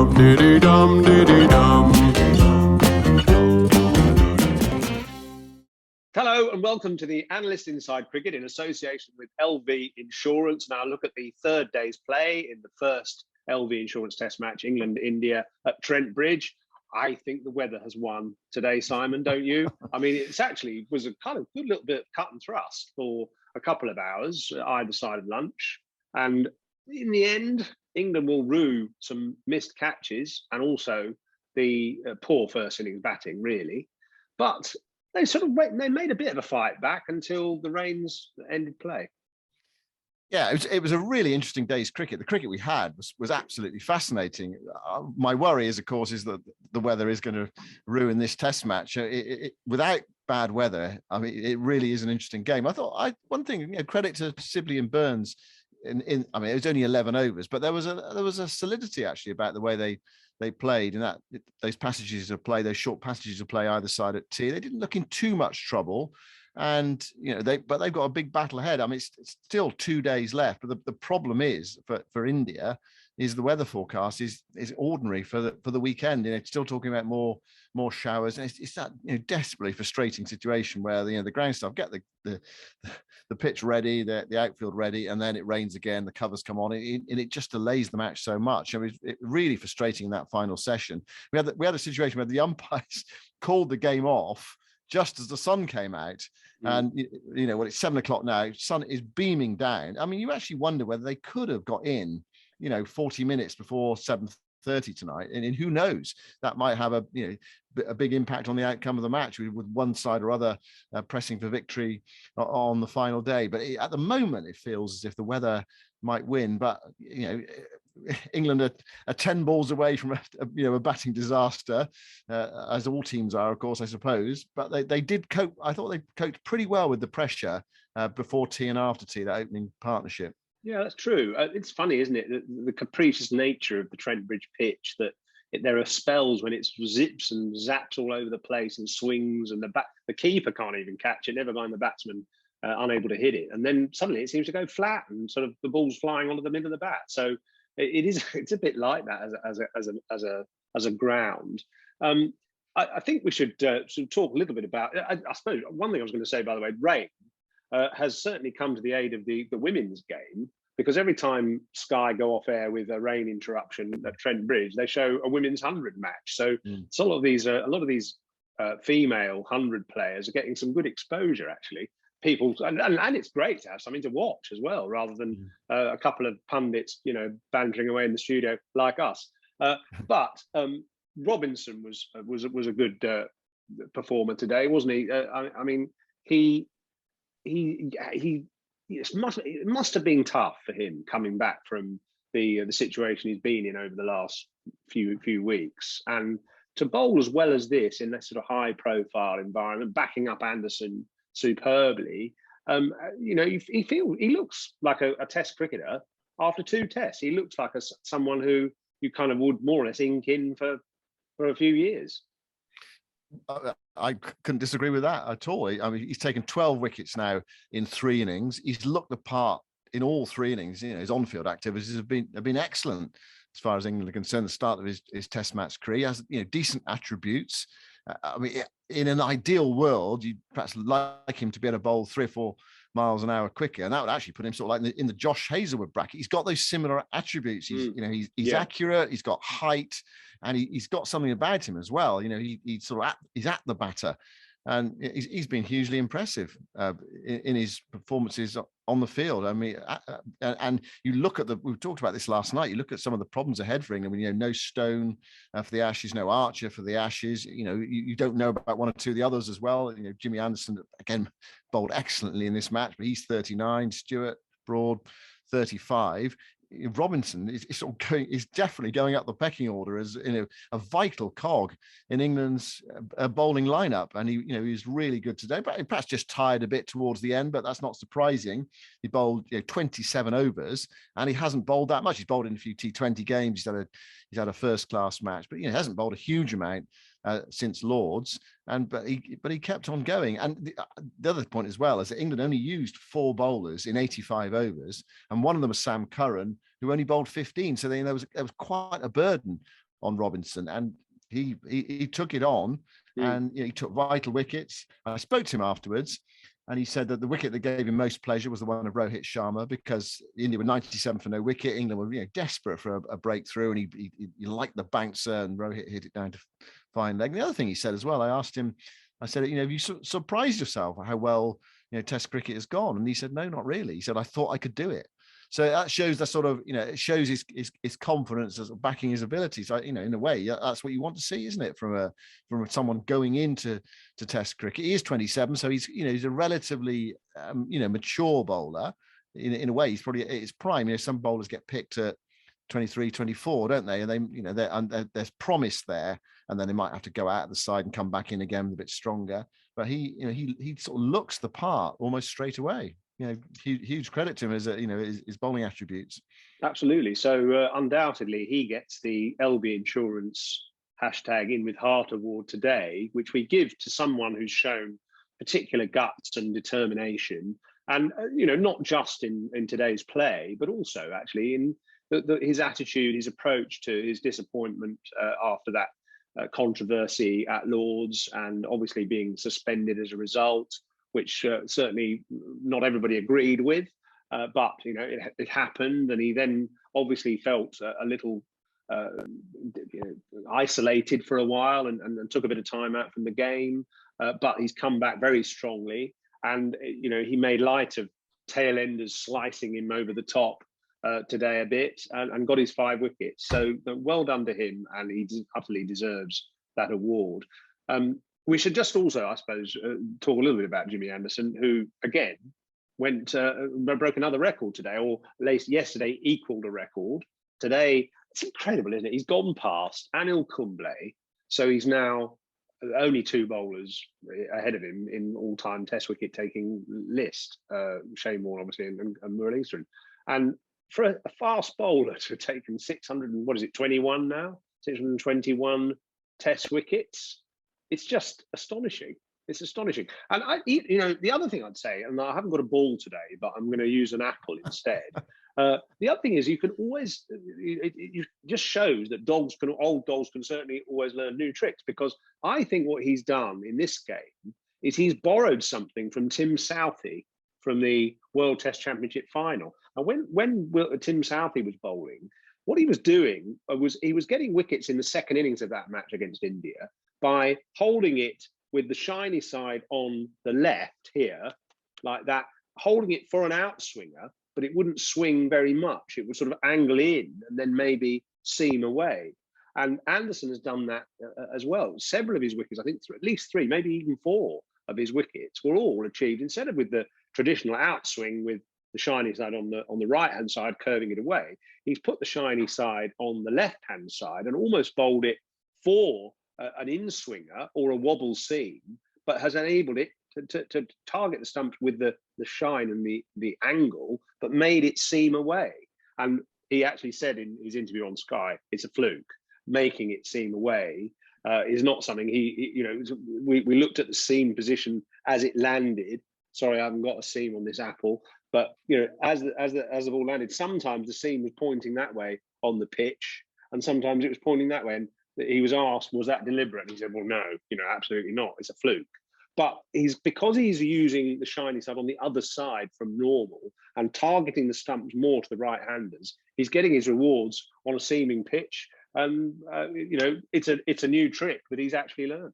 dum diddy dum diddy dum. Hello and welcome to the Analyst Inside Cricket in association with LV Insurance. Now look at the third day's play in the first LV Insurance Test match, England-India at Trent Bridge. I think the weather has won today, Simon, don't you? I mean, it's actually was a kind of good little bit of cut and thrust for a couple of hours either side of lunch. And in the end, England will rue some missed catches and also the poor first innings batting, really. But they made a bit of a fight back until the rains ended play. Yeah, it was a really interesting day's cricket. The cricket we had was absolutely fascinating. My worry is, of course, is that the weather is going to ruin this test match. Without bad weather, I mean, it really is an interesting game. I thought one thing, credit to Sibley and Burns. I mean, it was only 11 overs, but there was a solidity actually about the way they played, and that those passages of play, those short passages of play either side at tee, they didn't look in too much trouble. And they've got a big battle ahead. I mean, it's still 2 days left, but the problem is for India is the weather forecast is ordinary for the weekend. It's still talking about more showers, and it's that desperately frustrating situation where the ground staff get the pitch ready, the outfield ready, and then it rains again. The covers come on, and it just delays the match so much. I mean, it's really frustrating in that final session. We had a situation where the umpires called the game off just as the sun came out. And it's 7 o'clock now, sun is beaming down. I mean, you actually wonder whether they could have got in 40 minutes before 7:30 tonight, and who knows, that might have a big impact on the outcome of the match with one side or other pressing for victory on the final day. But at the moment it feels as if the weather might win, but England are 10 balls away from a batting disaster, as all teams are, of course, I suppose. But they did cope. I thought they coped pretty well with the pressure before tea and after tea, that opening partnership. Yeah, that's true. It's funny, isn't it, the capricious nature of the Trent Bridge pitch, that there are spells when it zips and zaps all over the place and swings, and the keeper can't even catch it, never mind the batsman unable to hit it. And then suddenly it seems to go flat and sort of the ball's flying onto the middle of the bat. So it's a bit like that as a ground. I think we should talk a little bit about. I suppose one thing I was going to say, by the way, rain has certainly come to the aid of the women's game, because every time Sky go off air with a rain interruption at Trent Bridge, they show a women's 100 match. So a lot of these female 100 players are getting some good exposure actually. People and it's great to have something to watch as well, rather than a couple of pundits, bantering away in the studio like us. But Robinson was a good performer today, wasn't he? I mean, it must have been tough for him coming back from the situation he's been in over the last few weeks, and to bowl as well as this in this sort of high profile environment, backing up Anderson superbly. He looks like a test cricketer after 2 tests. He looks like someone who you kind of would more or less ink in for a few years. I couldn't disagree with that at all. I mean, he's taken 12 wickets now in 3 innings. He's looked the part in all 3 innings. His on-field activities have been excellent as far as England are concerned. The start of his test match career, he has decent attributes. I mean, in an ideal world, you'd perhaps like him to be able to bowl 3 or 4 miles an hour quicker, and that would actually put him sort of like in the Josh Hazlewood bracket. He's got those similar attributes. He's accurate. He's got height, and he's got something about him as well. He's at the batter, and he's been hugely impressive in his performances on the field. I mean, and you look at we talked about this last night. You look at some of the problems ahead for England. I mean, no Stone for the Ashes, no Archer for the Ashes. You don't know about one or two of the others as well. Jimmy Anderson again bowled excellently in this match, but he's 39. Stewart, Broad, 35. Robinson is definitely going up the pecking order as a vital cog in England's bowling lineup, and he was really good today. But perhaps just tired a bit towards the end, but that's not surprising. He bowled 27 overs, and he hasn't bowled that much. He's bowled in a few T20 games. He's had a first class match, but he hasn't bowled a huge amount since Lords, but he kept on going. And the other point as well is that England only used 4 bowlers in 85 overs, and one of them was Sam Curran, who only bowled 15. So there was quite a burden on Robinson, and he took it on, and he took vital wickets. I spoke to him afterwards, and he said that the wicket that gave him most pleasure was the one of Rohit Sharma, because India were 97 for no wicket. England were desperate for a breakthrough, and he liked the bouncer, and Rohit hit it down to fine leg. The other thing he said as well, I asked him, I said, have you surprised yourself how well Test cricket has gone? And he said, no, not really. He said, I thought I could do it. So that shows the sort of, it shows his confidence as backing his abilities. In a way, that's what you want to see, isn't it? From someone going into Test cricket. He is 27, so he's a relatively mature bowler. In a way, he's probably at his prime. Some bowlers get picked at 23, 24, don't they? And there's promise there, and then they might have to go out of the side and come back in again a bit stronger. But he sort of looks the part almost straight away. Huge credit to him as his bowling attributes. Absolutely. So undoubtedly, he gets the LB Insurance #InWithHeart award today, which we give to someone who's shown particular guts and determination, and not just in today's play, but also actually in his attitude, his approach to his disappointment after that controversy at Lord's, and obviously being suspended as a result, which certainly not everybody agreed with, but it happened, and he then obviously felt a little isolated for a while, and took a bit of time out from the game, but he's come back very strongly, and he made light of tail enders slicing him over the top today a bit, and got his 5 wickets. So well done to him, and he utterly deserves that award. We should just also, I suppose, talk a little bit about Jimmy Anderson, who, again, broke another record today, or at least yesterday equalled a record. Today, it's incredible, isn't it? He's gone past Anil Kumble, so he's now only 2 bowlers ahead of him in all-time Test wicket-taking list, Shane Warne, obviously, and Murali Eastern. And for a fast bowler to have taken 621 now? 621 Test wickets. It's just astonishing. It's astonishing. And the other thing I'd say, and I haven't got a ball today, but I'm going to use an apple instead. The other thing is, you can always, it just shows that old dogs can certainly always learn new tricks, because I think what he's done in this game is he's borrowed something from Tim Southey from the World Test Championship final. And when Tim Southey was bowling, what he was doing was he was getting wickets in the second innings of that match against India by holding it with the shiny side on the left here, like that, holding it for an outswinger, but it wouldn't swing very much. It would sort of angle in and then maybe seam away. And Anderson has done that as well. Several of his wickets, I think at least 3, maybe even 4 of his wickets were all achieved instead of with the traditional outswing with the shiny side on the right-hand side, curving it away. He's put the shiny side on the left-hand side and almost bowled it for an in-swinger or a wobble seam, but has enabled it to target the stumps with the shine and the angle, but made it seam away. And he actually said in his interview on Sky, it's a fluke. Making it seam away is not something we looked at the seam position as it landed. Sorry, I haven't got a seam on this apple, but as the ball landed, sometimes the seam was pointing that way on the pitch, and sometimes it was pointing that way. And he was asked, was that deliberate? And he said, well, no, absolutely not. It's a fluke. But because he's using the shiny side on the other side from normal and targeting the stumps more to the right-handers, he's getting his rewards on a seaming pitch. And it's a new trick that he's actually learned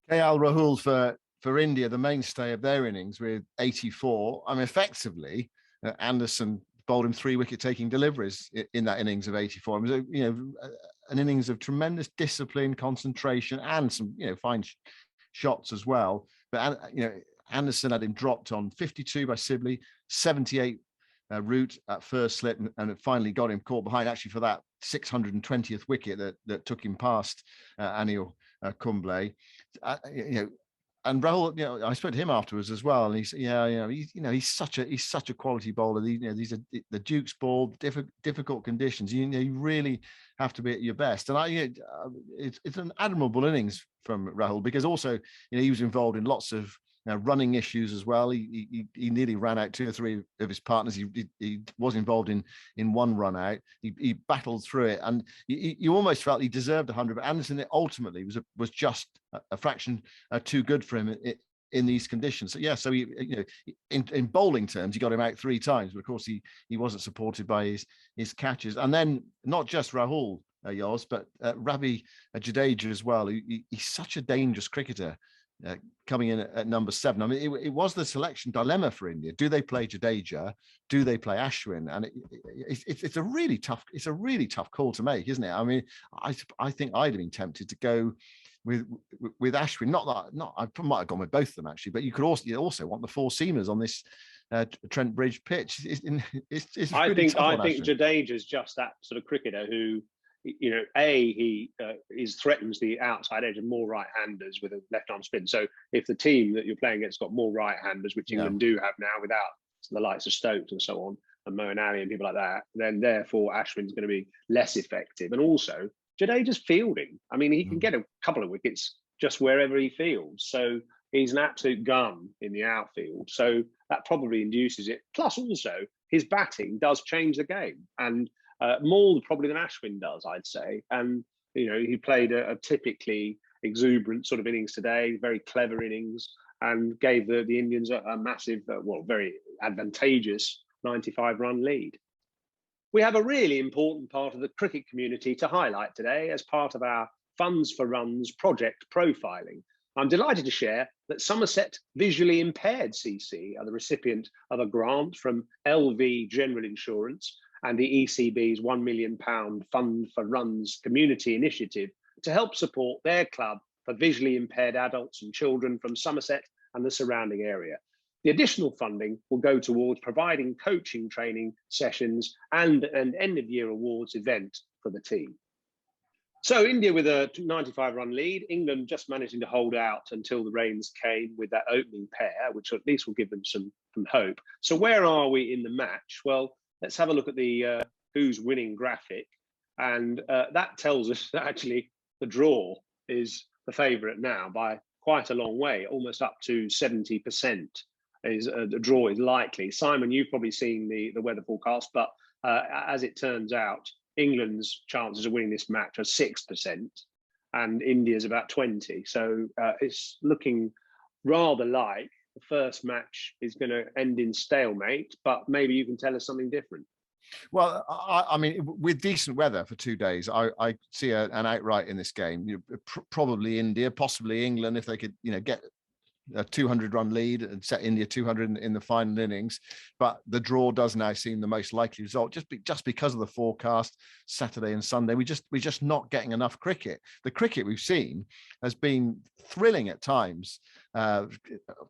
there. KL Rahul for India, the mainstay of their innings with 84. I mean, effectively, Anderson bowled him 3 wicket-taking deliveries in that innings of 84. It was an innings of tremendous discipline, concentration, and some fine shots as well. But Anderson had him dropped on 52 by Sibley, 78 Root at first slip, and it finally got him caught behind actually for that 620th wicket that took him past Anil Kumble. And Rahul, I spoke to him afterwards as well, and he said, he's such a quality bowler. These are the Duke's ball, difficult conditions. You really have to be at your best. And it's an admirable innings from Rahul, because also he was involved in lots of running issues as well. He nearly ran out 2 or 3 of his partners. He was involved in one run out. He battled through it, and you almost felt he deserved 100. But Anderson ultimately was just a fraction too good for him in these conditions. So yeah, so he, in bowling terms, he got him out 3 times, but of course he wasn't supported by his catches. And then not just Rahul, Yoz, but Ravi Jadeja as well. He's such a dangerous cricketer. Coming in at number 7. I mean, it was the selection dilemma for India. Do they play Jadeja? Do they play Ashwin? And it's a really tough call to make, isn't it? I mean, I think I'd have been tempted to go with Ashwin. I might have gone with both of them actually, but you also want the 4 seamers on this Trent Bridge pitch. I think Jadeja's just that sort of cricketer who, he threatens the outside edge of more right-handers with a left-arm spin. So if the team that you're playing against got more right-handers, which England do have now without the likes of Stokes and so on, and Moeen Ali and people like that, then therefore Ashwin's going to be less effective. And also, Jadeja's fielding. I mean, he can get a couple of wickets just wherever he fields. So he's an absolute gun in the outfield. So that probably induces it. Plus also, his batting does change the game. And more probably than Ashwin does, I'd say. And, he played a typically exuberant sort of innings today, very clever innings, and gave the Indians a massive, very advantageous 95-run lead. We have a really important part of the cricket community to highlight today as part of our Funds for Runs project profiling. I'm delighted to share that Somerset Visually Impaired CC are the recipient of a grant from LV General Insurance and the ECB's £1 million Fund for Runs community initiative to help support their club for visually impaired adults and children from Somerset and the surrounding area. The additional funding will go towards providing coaching training sessions and an end-of-year awards event for the team. So India with a 95-run lead, England just managing to hold out until the rains came with that opening pair, which at least will give them some hope. So where are we in the match? Well, let's have a look at the who's winning graphic. And that tells us that actually the draw is the favourite now by quite a long way, almost up to 70%. The draw is likely. Simon, you've probably seen the weather forecast, but as it turns out, England's chances of winning this match are 6% and India's about 20%. So it's looking rather like the first match is going to end in stalemate, but maybe you can tell us something different. Well, I mean, with decent weather for 2 days, I see an outright in this game. Probably India, possibly England, if they could, get a 200-run lead and set India 200 in the final innings. But the draw does now seem the most likely result, just because of the forecast. Saturday and Sunday, we're just not getting enough cricket. The cricket we've seen has been thrilling at times,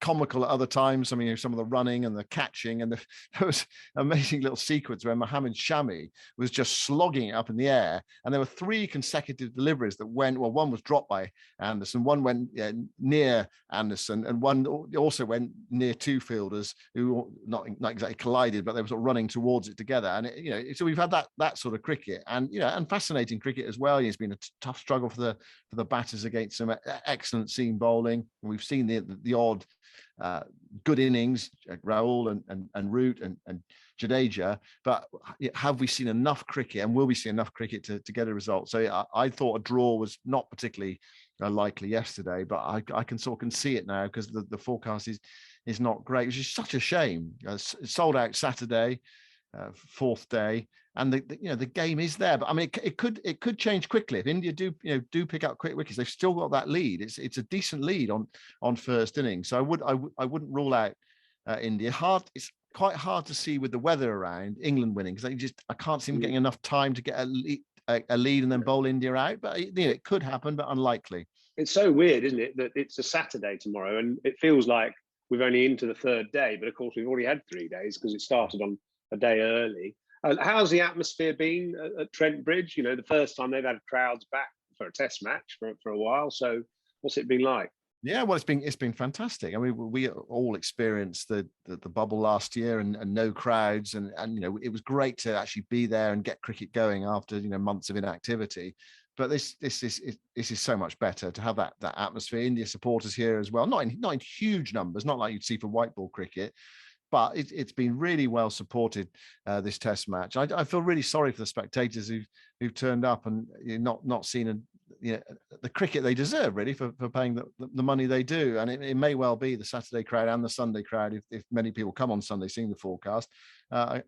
comical at other times. I mean, some of the running and the catching, and there was an amazing little sequence where Mohammed Shami was just slogging it up in the air, and there were 3 consecutive deliveries that went. Well, one was dropped by Anderson, one went near Anderson, and one also went near 2 fielders who not exactly collided, but they were sort of running towards it together. And so we've had that sort of cricket, and and fascinating cricket as well. It's been a tough struggle for the batters against some excellent seam bowling. We've seen the odd good innings, Rahul and Root and Jadeja, but have we seen enough cricket, and will we see enough cricket to get a result? So I thought a draw was not particularly likely yesterday, but I can see it now because the forecast is not great, which is such a shame. Sold out Saturday, 4th day, and the game is there. But I mean, it could change quickly if India do pick up quick wickets. They've still got that lead. It's a decent lead on first innings. So I wouldn't rule out India. It's quite hard to see with the weather around England winning, because I can't see them getting enough time to get a lead and then bowl India out. But it could happen, but unlikely. It's so weird, isn't it, that it's a Saturday tomorrow, and it feels like we've only into the 3rd day, but of course we've already had 3 days because it started on a day early. How's the atmosphere been at Trent Bridge? The first time they've had crowds back for a test match for a while. So what's it been like? Yeah, well, it's been fantastic. I mean, we all experienced the bubble last year and no crowds, and it was great to actually be there and get cricket going after months of inactivity. But this is so much better to have that atmosphere. India supporters here as well, not in huge numbers, not like you'd see for white ball cricket, but it's been really well supported, this test match. I feel really sorry for the spectators who've turned up and not seen the cricket they deserve, really, for paying the money they do. And it may well be the Saturday crowd and the Sunday crowd, if many people come on Sunday seeing the forecast, are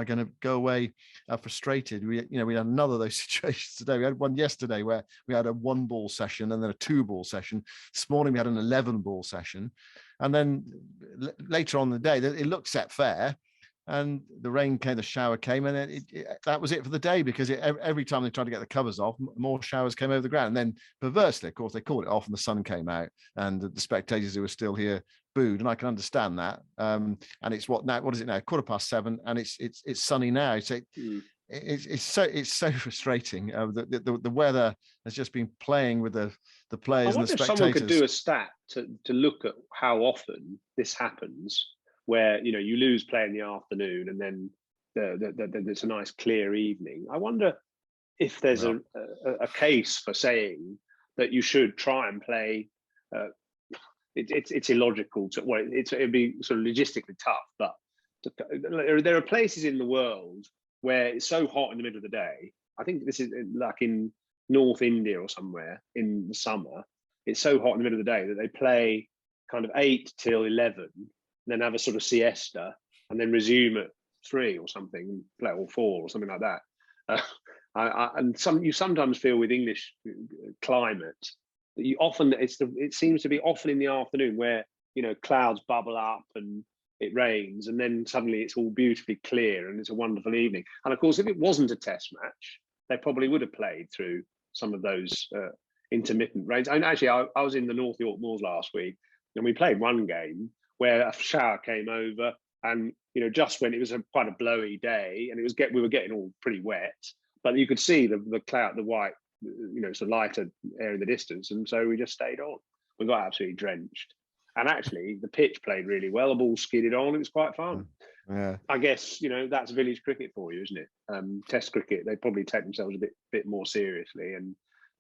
going to go away frustrated. We had another of those situations today. We had one yesterday where we had a 1-ball session and then a 2-ball session. This morning we had an 11-ball session, and then later on in the day it looked set fair, and the rain came, the shower came, and that was it for the day, because every time they tried to get the covers off, more showers came over the ground. And then perversely, of course, they called it off and the sun came out, and the spectators who were still here booed, and I can understand that. And it's what is it now? 7:15, and it's sunny now. So it's so frustrating. The weather has just been playing with the players and the spectators. I wonder if someone could do a stat to look at how often this happens, where you lose play in the afternoon and then it's a nice clear evening. I wonder if there's a case for saying that you should try and play. It's illogical to, well, it'd be sort of logistically tough, but there are places in the world where it's so hot in the middle of the day. I think this is like in North India or somewhere in the summer. It's so hot in the middle of the day that they play kind of 8 till 11, then have a sort of siesta, and then resume at 3 or something, or 4 or something like that. You sometimes feel with English climate that it seems to be often in the afternoon where clouds bubble up and it rains, and then suddenly it's all beautifully clear and it's a wonderful evening. And of course, if it wasn't a test match, they probably would have played through some of those intermittent rains. And actually, I was in the North York Moors last week, and we played one game where a shower came over, and just when it was quite a blowy day, and we were getting all pretty wet, but you could see the cloud, the white, sort of lighter air in the distance, and so we just stayed on. We got absolutely drenched, and actually the pitch played really well. The ball skidded on. It was quite fun. Yeah, I guess that's village cricket for you, isn't it? Test cricket, they probably take themselves a bit more seriously, and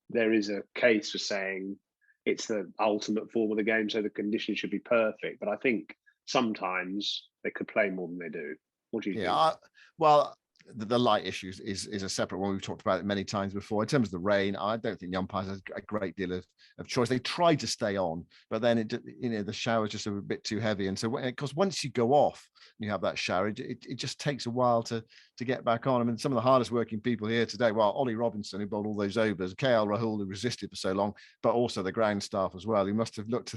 there is a case for saying it's the ultimate form of the game, so the conditions should be perfect. But I think sometimes they could play more than they do. What do you think? Well, the light issues is a separate one. We've talked about it many times before. In terms of the rain, I don't think the umpires have a great deal of choice. They tried to stay on, but then the shower is just a bit too heavy. And so, because once you go off, and you have that shower, it just takes a while to get back on. I mean, some of the hardest working people here today, well, Ollie Robinson, who bowled all those overs, KL Rahul, who resisted for so long, but also the ground staff as well, who must have looked,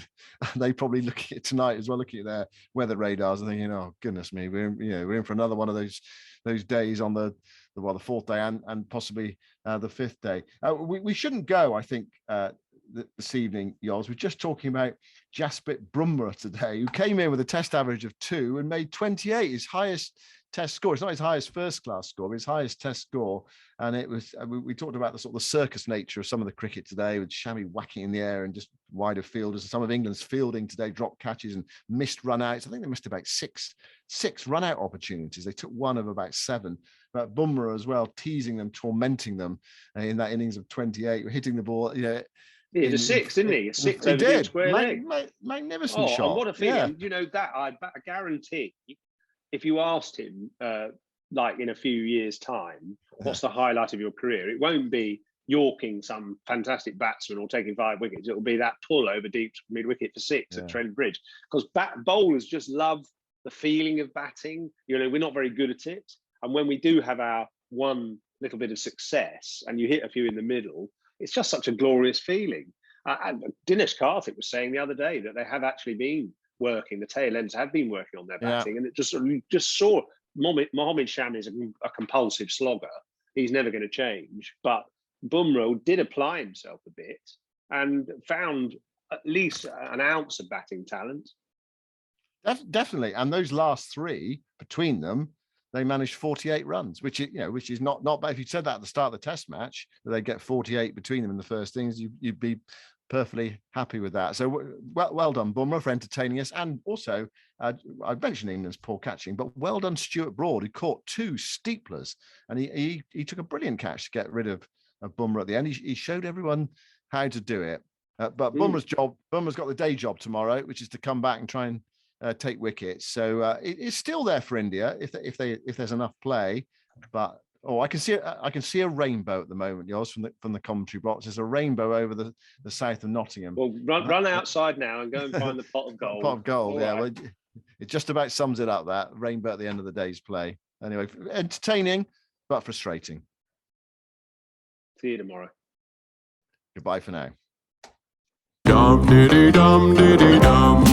they probably look at it tonight as well, looking at their weather radars and thinking, oh goodness me, we're in for another one of those days on the 4th day and possibly the 5th day. We shouldn't go, I think, this evening, Yoz. We're just talking about Jasprit Bumrah today, who came in with a test average of 2 and made 28, his highest test score. It's not his highest first-class score, but his highest test score. And it was, we talked about the sort of the circus nature of some of the cricket today, with Shami whacking in the air and just wider fielders. And some of England's fielding today dropped catches and missed run-outs. I think they missed about six run-out opportunities. They took one of about 7. But Bumrah as well, teasing them, tormenting them in that innings of 28, hitting the ball, He hit a 6, didn't he? A 6 he over did. the square leg. Magnificent shot. And what a feeling. Yeah. That I guarantee, if you asked him, like in a few years' time, what's the highlight of your career? It won't be yorking some fantastic batsman or taking 5 wickets. It'll be that pull over deep mid-wicket for 6 at Trent Bridge. Because bowlers just love the feeling of batting. We're not very good at it. And when we do have our one little bit of success and you hit a few in the middle, it's just such a glorious feeling. And Dinesh Karthik was saying the other day that they have actually been working, the tail ends have been working on their batting, and it just saw Mohammed Shami is a compulsive slogger. He's never going to change. But Bumrah did apply himself a bit and found at least an ounce of batting talent. Definitely. And those last 3 between them, they managed 48 runs, which is not bad. If you said that at the start of the test match, that they get 48 between them in the first innings, you'd be perfectly happy with that. So well done, Bumrah, for entertaining us. And also, I mentioned England's poor catching, but well done, Stuart Broad, who caught 2 steeplers. And he took a brilliant catch to get rid of Bumrah at the end. He showed everyone how to do it. But Bumrah's got the day job tomorrow, which is to come back and try and take wickets. So it's still there for India if there's enough play. But I can see a rainbow at the moment, yours from the commentary box. There's a rainbow over the south of Nottingham. Well, run outside now and go and find the pot of gold. Pot of gold, All yeah. right. Well, it just about sums it up, that rainbow at the end of the day's play. Anyway, entertaining but frustrating. See you tomorrow. Goodbye for now. Dum diddy dum diddy dum.